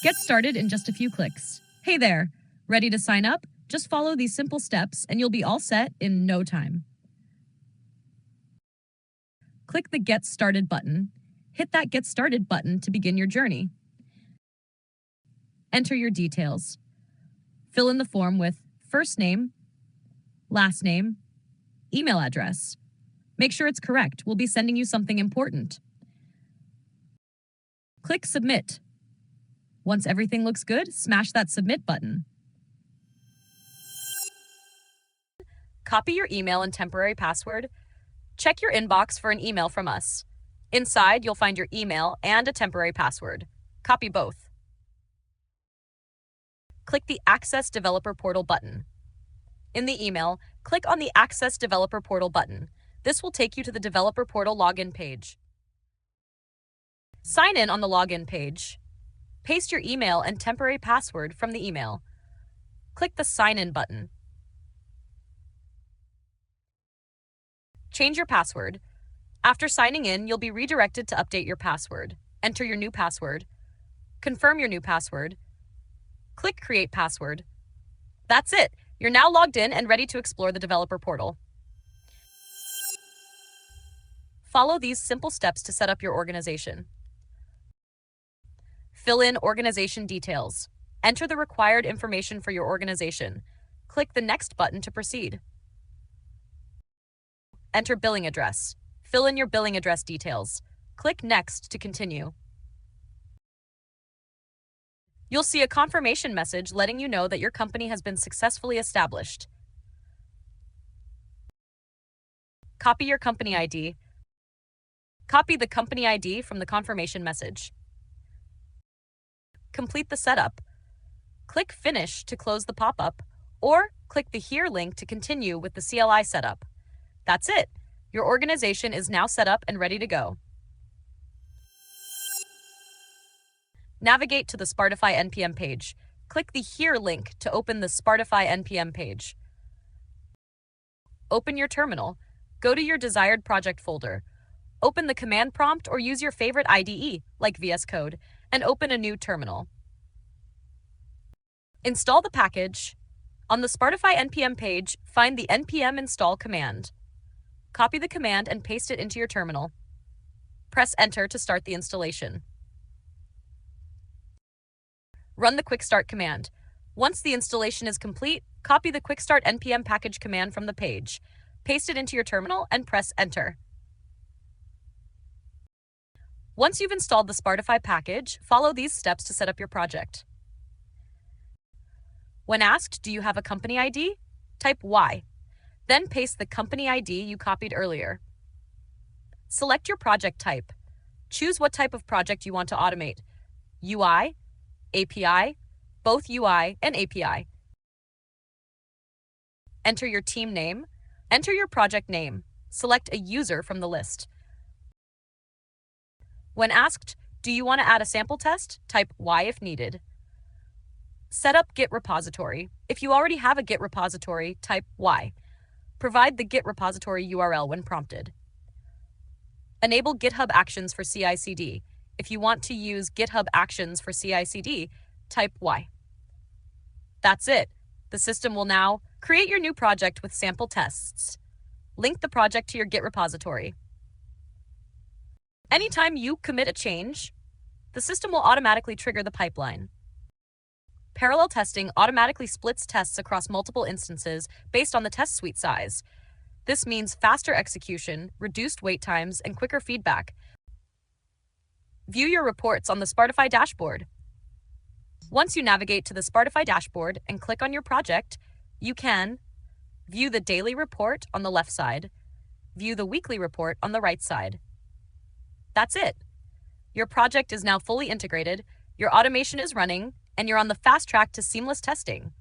Get started in just a few clicks. Hey there, ready to sign up? Just follow these simple steps and you'll be all set in no time. Click the Get Started button. Hit that Get Started button to begin your journey. Enter your details. Fill in the form with first name, last name, email address. Make sure it's correct. We'll be sending you something important. Click Submit. Once everything looks good, smash that Submit button. Copy your email and temporary password. Check your inbox for an email from us. Inside, you'll find your email and a temporary password. Copy both. Click the Access Developer Portal button. In the email, click on the Access Developer Portal button. This will take you to the Developer Portal login page. Sign in on the login page. Paste your email and temporary password from the email. Click the Sign In button. Change your password. After signing in, you'll be redirected to update your password. Enter your new password. Confirm your new password. Click Create Password. That's it. You're now logged in and ready to explore the developer portal. Follow these simple steps to set up your organization. Fill in organization details. Enter the required information for your organization. Click the Next button to proceed. Enter billing address. Fill in your billing address details. Click Next to continue. You'll see a confirmation message letting you know that your company has been successfully established. Copy your company ID. Copy the company ID from the confirmation message. Complete the setup. Click Finish to close the pop-up, or click the Here link to continue with the CLI setup. That's it. Your organization is now set up and ready to go. Navigate to the Spartify NPM page. Click the Here link to open the Spartify NPM page. Open your terminal. Go to your desired project folder. Open the command prompt or use your favorite IDE, like VS Code, and open a new terminal. Install the package. On the Spartify NPM page, find the npm install command. Copy the command and paste it into your terminal. Press Enter to start the installation. Run the Quick Start command. Once the installation is complete, copy the Quick Start npm package command from the page. Paste it into your terminal and press Enter. Once you've installed the Spartify package, follow these steps to set up your project. When asked, do you have a company ID? Type Y. Then paste the company ID you copied earlier. Select your project type. Choose what type of project you want to automate. UI, API, both UI and API. Enter your team name. Enter your project name. Select a user from the list. When asked, do you want to add a sample test? Type Y if needed. Set up Git repository. If you already have a Git repository, type Y. Provide the Git repository URL when prompted. Enable GitHub Actions for CI/CD. If you want to use GitHub Actions for CI/CD, type Y. That's it. The system will now create your new project with sample tests. Link the project to your Git repository. Anytime you commit a change, the system will automatically trigger the pipeline. Parallel testing automatically splits tests across multiple instances based on the test suite size. This means faster execution, reduced wait times, and quicker feedback. View your reports on the Spartify dashboard. Once you navigate to the Spartify dashboard and click on your project, you can view the daily report on the left side, view the weekly report on the right side. That's it. Your project is now fully integrated, your automation is running, and you're on the fast track to seamless testing.